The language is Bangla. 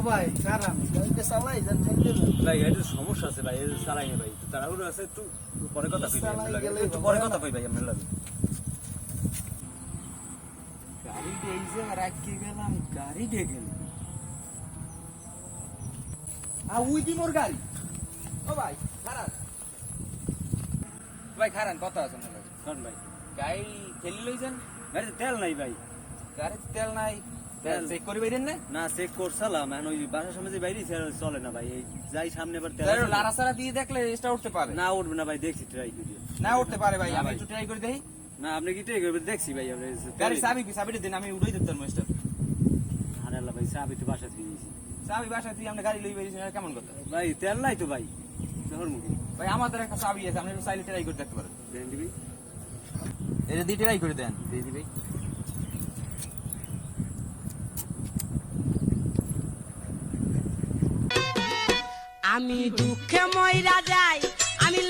ভাই খারাপ গাড়িটা চালাই যান ঠেকলে ভাই এটা সমস্যা আছে ভাই এই চালাই না ভাই তাড়াহুড়ো আছে একটু পরে কথা কই ভাই একটু পরে কথা কই ভাই আপনার লাগে গাড়ি দেইছে রাখি গেলাম গাড়ি দিয়ে গেল উই দি মোর গাড়ি ও ভাই খারাপ ভাই খারাপ কত আছে না কোন ভাই গাড়ি ঠেলি লই যান গাড়িতে তেল নাই ভাই গাড়িতে তেল নাই তেল চেক করে বাইরেন না না চেক করছালাম এখন ওই বাসার সামনে যে বাইরে চলে না ভাই এই যাই সামনে এবার তেল লারা সারা দিয়ে দেখলে এটা উঠতে পারে না উঠবে না ভাই দেখছি ট্রাই করি না উঠতে পারে ভাই আমি একটু ট্রাই করে দেখি না আপনি কি ট্রাই করবেন দেখছি ভাই আপনি গাড়ি চাবিটা দিন আমি উড়াই দিতাম মাস্টার আরে আল্লাহ ভাই চাবি তো বাসা থেকে দিয়েছি চাবি বাসা দিয়ে আমরা গাড়ি লই বেরিয়েছি কেমন কথা ভাই তেল নাই তো ভাই শহর মুখে ভাই আমাদের একটা চাবি আছে আপনি চাইলে ট্রাই করে দেখতে পারেন দেন দিবি এটা দিয়ে ট্রাই করে দেন দিয়ে দিবি আমি দুঃখে ময়রা যাই আমি